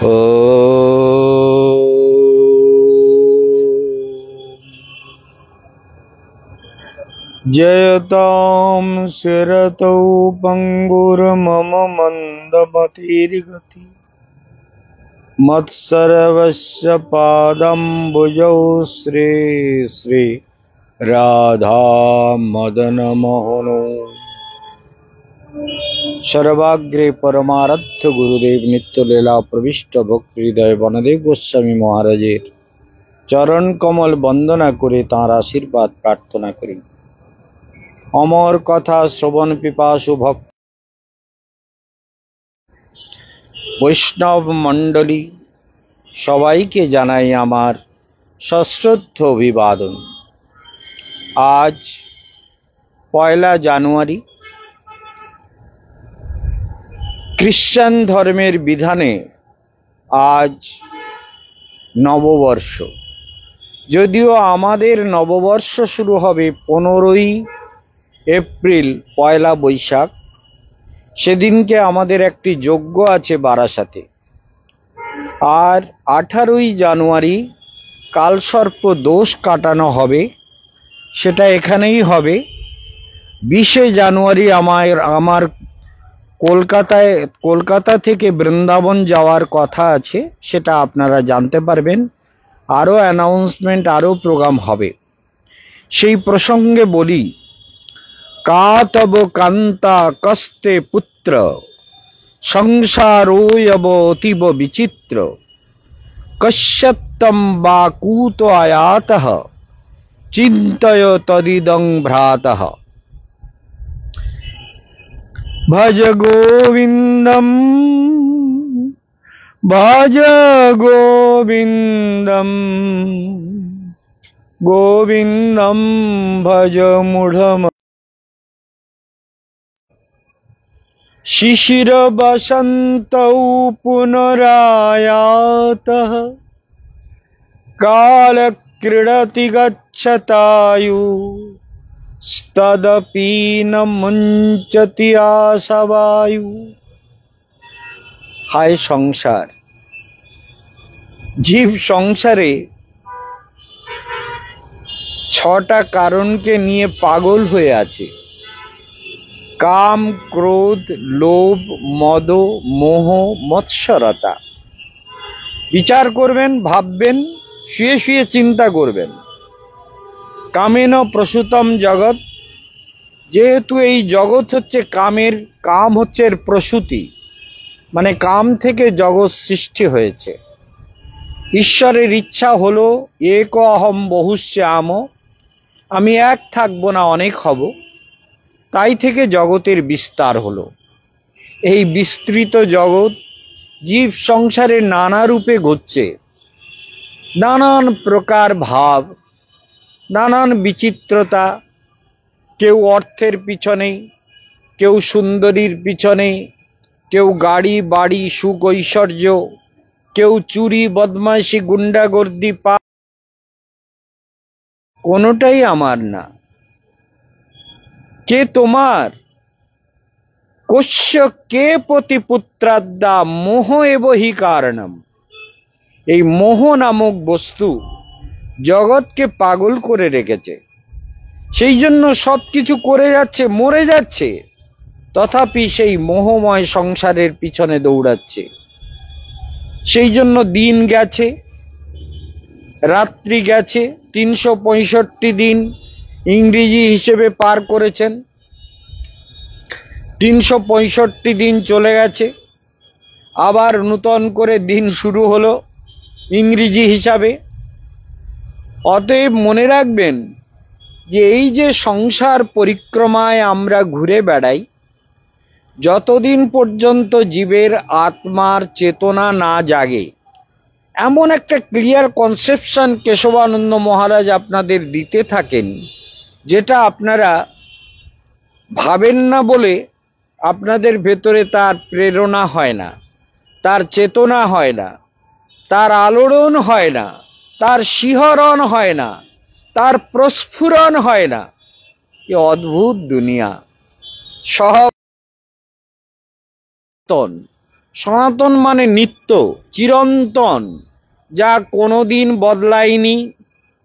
ॐ जयतां शिरतौ पङ्गुर्मम मन्दमतिर्गति मत्सर्वस्य पादम्बुजौ श्री श्री राधा मदन मोहनो सर्वाग्रे परमारध्य गुरुदेव नित्य लीला प्रविष्ट भक्ति हृदय वनदेव गोस्वामी महाराजेर चरण कमल वंदना करे तार आशीर्वाद प्रार्थना करी। अमर कथा श्रवण पिपासु भक्त वैष्णव मंडली सबाइके जानाई आमार सश्रद्ध अभिवादन। आज पयला जानुआरी খ্রিস্টান ধর্মের বিধানে আজ নববর্ষ। যদিও আমাদের নববর্ষ শুরু হবে 15ই এপ্রিল পয়লা বৈশাখ, সেদিনকে আমাদের একটি যজ্ঞ আছে বারাসাতে। আর 18ই জানুয়ারি কালসর্প দোষ কাটানো হবে, সেটা এখানেই হবে। 20শে জানুয়ারি আমার কলকাতা থেকে বৃন্দাবন যাওয়ার কথা আছে, সেটা আপনারা জানতে পারবেন। আরও অ্যানাউন্সমেন্ট, আরও প্রোগ্রাম হবে। সেই প্রসঙ্গে বলি, কাতব কান্তা কস্তে পুত্র সংসারোয়ব অতীব বিচিত্র কশ্যত্তম বা কূত আয়াতঃ চিন্তয় তদিদং ভ্রাতঃ। भज गोविंदम भज गोविंदम गोविंदम भज मूढ़म। शिशिर बसंतौ पुनरायातः काल क्रीडति गच्छतायु तदपि न मुंचति आशावायु। हाय संसार, जीव संसारे 6টা কারণকে নিয়ে পাগল হয়ে আছে। কাম, ক্রোধ, লোভ, মদ, মোহ, মৎসরতা। বিচার করবেন, ভাববেন, শুয়ে শুয়ে চিন্তা করবেন। কামেন প্রসূতম জগৎ, যেহেতু এই জগৎ হচ্ছে কামের, কাম হচ্ছে এর প্রসূতি, মানে কাম থেকে জগৎ সৃষ্টি হয়েছে। ঈশ্বরের ইচ্ছা হলো এক অহম বহুশ্যাম, আমি এক থাকবো না, অনেক হব। তাই থেকে জগতের বিস্তার হলো। এই বিস্তৃত জগৎ জীব সংসারে নানা রূপে ঘটছে, নানান প্রকার ভাব, নানান বিচিত্রতা। কেউ অর্থের পিছনে, কেউ সুন্দরীর পিছনে, কেউ গাড়ি বাড়ি সুখ ঐশ্বর্য, কেউ চুরি বদমাইশি গুন্ডাগর্দি পা। কোনোটাই আমার না। কে তোমার? কস্য কে পতিপুত্রাদ্যা মোহ এব হি কারণম। এই মোহ নামক বস্তু জগৎকে পাগল করে রেখেছে। সেই জন্য সবকিছু করে যাচ্ছে, মরে যাচ্ছে, তথাপি সেই মোহময় সংসারের পিছনে দৌড়াচ্ছে। সেই জন্য দিন গেছে, রাত্রি গেছে, 365 দিন ইংরেজি হিসেবে পার করেছেন। 365 দিন চলে গেছে, আবার নূতন করে দিন শুরু হলো ইংরেজি হিসাবে। অতএব মনে রাখবেন যে এই যে সংসার পরিক্রমায় আমরা ঘুরে বেড়াই, যতদিন পর্যন্ত জীবের আত্মার চেতনা না জাগে, এমন একটা ক্লিয়ার কনসেপশন কেশবানন্দ মহারাজ আপনাদের দিতে থাকেন, যেটা আপনারা ভাবেন না বলে আপনাদের ভেতরে তার প্রেরণা হয় না, তার চেতনা হয় না, তার আলোড়ন হয় না, তার শিহরণ হয় না, তার প্রস্ফুরণ হয় না। কি অদ্ভুত দুনিয়া! সব সনাতন মানে নিত্য, চিরন্তন, যা কোনোদিন বদলায়নি,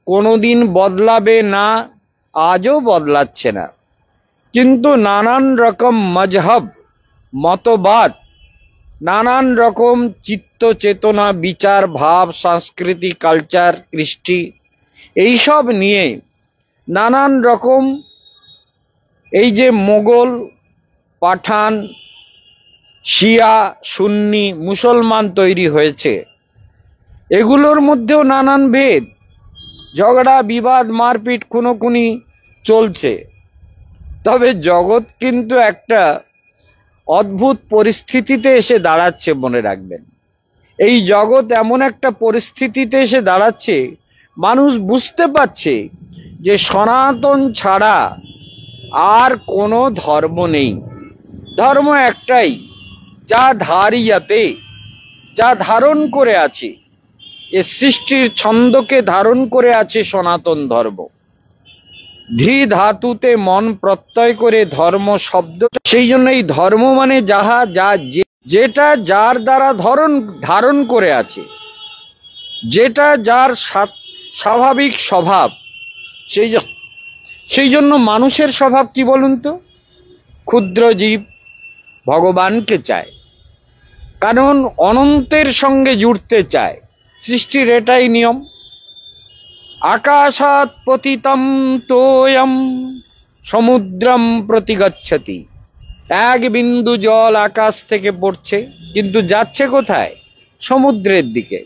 কোনোদিন বদলাবে না, আজও বদলাচ্ছে না। কিন্তু নানান রকম মজহব, মতবাদ, নানান রকম চিত্ত চেতনা, বিচার, ভাব, সংস্কৃতি, কালচার, কৃষ্টি, এইসব নিয়ে নানান রকম এই যে মোগল, পাঠান, শিয়া, সুন্নি, মুসলমান তৈরি হয়েছে, এগুলোর মধ্যেও নানান ভেদ, ঝগড়া, বিবাদ, মারপিট, খুনোখুনি চলছে। তবে জগৎ কিন্তু একটা অদ্ভুত পরিস্থিতিতে এসে দাঁড়াচ্ছে, মনে রাখবেন। এই জগৎ এমন একটা পরিস্থিতিতে এসে দাঁড়াচ্ছে, মানুষ বুঝতে পারছে যে সনাতন ছাড়া আর কোনো ধর্ম নেই। ধর্ম একটাই, যা ধারিয়াতে, যা ধারণ করে আছে, এ সৃষ্টির ছন্দকে ধারণ করে আছে সনাতন ধর্ম। ধৃ ধাতুতে মন প্রত্যয় করে ধর্ম শব্দ, সেই জন্য এই ধর্ম মানে যাহা, যা, যেটা যার দ্বারা ধারণ করে আছে, যেটা যার স্বাভাবিক স্বভাব। সেই জন্য মানুষের স্বভাব কি বলুন তো? ক্ষুদ্র জীব, ভগবানকে চায়, কারণ অনন্তের সঙ্গে জুড়তে চায়। সৃষ্টির এটাই নিয়ম। আকাশাৎ পতিতম তোয়ম সমুদ্রম প্রতি গচ্ছতি। এক বিন্দু জল আকাশ থেকে পড়ছে, কিন্তু যাচ্ছে কোথায়? সমুদ্রের দিকে।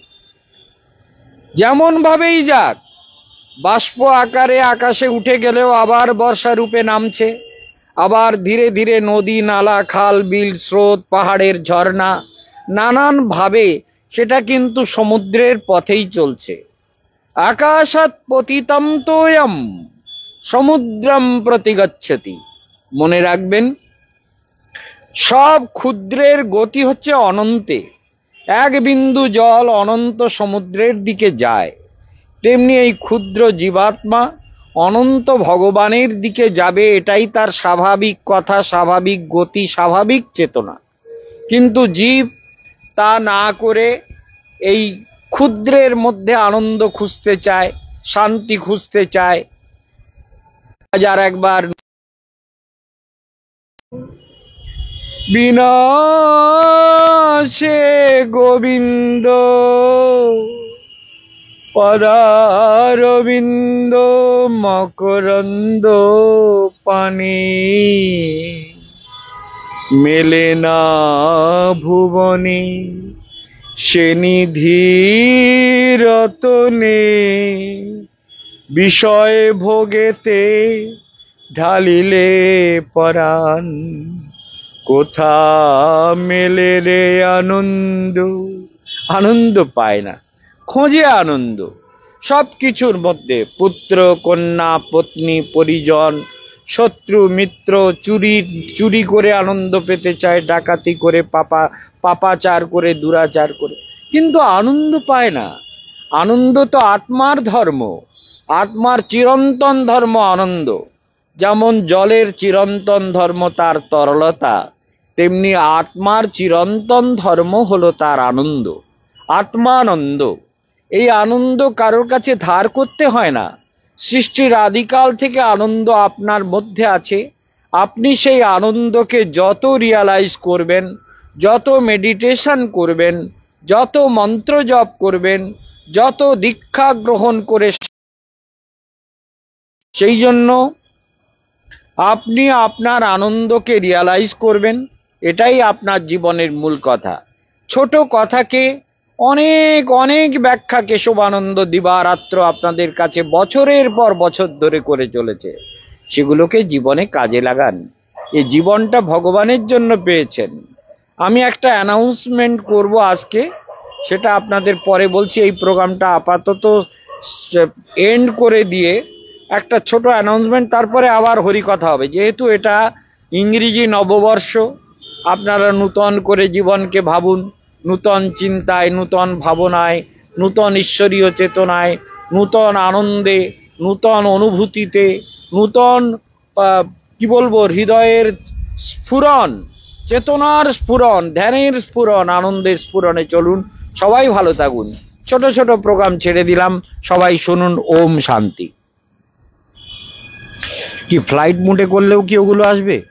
যেমন ভাবেই যাক, বাষ্প আকারে আকাশে উঠে গেলেও আবার বর্ষা রূপে নামছে, আবার ধীরে ধীরে নদী, নালা, খাল, বিল, স্রোত, পাহাড়ের ঝর্ণা, নানান ভাবে সেটা কিন্তু সমুদ্রের পথেই চলছে। আকাশাৎ পতিতম তোয়ম সমুদ্রম প্রতি গচ্ছতি। মনে রাখবেন, সব ক্ষুদ্রের গতি হচ্ছে অনন্তে। এক বিন্দু জল অনন্ত সমুদ্রের দিকে যায়, তেমনি এই ক্ষুদ্র জীবাত্মা অনন্ত ভগবানের দিকে যাবে, এটাই তার স্বাভাবিক কথা, স্বাভাবিক গতি, স্বাভাবিক চেতনা। কিন্তু জীব তা না করে এই ক্ষুদ্রের মধ্যে আনন্দ খুঁজতে চায়, শান্তি খুঁজতে চায়। আজ আর একবার বিনাশে গোবিন্দ পদারবিন্দ মকরন্দ পানি, মেলে না ভুবনে সে নিধি রতনে, বিষয় ভোগেতে ঢালিলে পরাণ, কোথা মেলে রে আনন্দ। আনন্দ পায় না, খোঁজে আনন্দ সব কিছুর মধ্যে। পুত্র, কন্যা, পত্নী, পরিজন, শত্রু, মিত্র, চুরি করে আনন্দ পেতে চায়, ডাকাতি করে, পাপাচার করে, দুরাচার করে, কিন্তু আনন্দ পায় না। আনন্দ তো আত্মার ধর্ম, আত্মার চিরন্তন ধর্ম আনন্দ। যেমন জলের চিরন্তন ধর্ম তার তরলতা, তেমনি আত্মার চিরন্তন ধর্ম হলো তার আনন্দ, আত্মানন্দ। এই আনন্দ কারোর কাছে ধার করতে হয় না। সৃষ্টির আদিকাল থেকে আনন্দ আপনার মধ্যে আছে। আপনি সেই আনন্দকে যত রিয়ালাইজ করবেন, যত মেডিটেশন করবেন, যত মন্ত্র জপ করবেন, যত দীক্ষা গ্রহণ করে, সেই জন্য আপনি আপনার আনন্দকে রিয়ালাইজ করবেন। এটাই আপনার জীবনের মূল কথা। ছোট কথাকে অনেক অনেক ব্যাখ্যা কেশবানন্দ দিবারাত্র আপনাদের কাছে বছরের পর বছর ধরে করে চলেছে। সেগুলোকে জীবনে কাজে লাগান। এই জীবনটা ভগবানের জন্য পেয়েছেন। আমি একটা অ্যানাউন্সমেন্ট করব আজকে, সেটা আপনাদের পরে বলছি। এই প্রোগ্রামটা আপাতত এন্ড করে দিয়ে একটা ছোট অ্যানাউন্সমেন্ট, তারপরে আবার হরিকথা হবে। যেহেতু এটা ইংরেজি নববর্ষ, আপনারা নূতন করে জীবনকে ভাবুন, নূতন চিন্তায়, নূতন ভাবনায়, নূতন ঈশ্বরীয় চেতনায়, নূতন আনন্দে, নূতন অনুভূতিতে, নূতন কি বলবো, হৃদয়ের স্ফুরণ, চেতনার স্ফুরণ, ধ্যানের স্ফুরণ, আনন্দের স্ফুরণে চলুন। সবাই ভালো থাকুন। ছোট ছোট প্রোগ্রাম ছেড়ে দিলাম, সবাই শুনুন। ওম শান্তি। কি ফ্লাইট মোডে করলেও কি ওগুলো আসবে?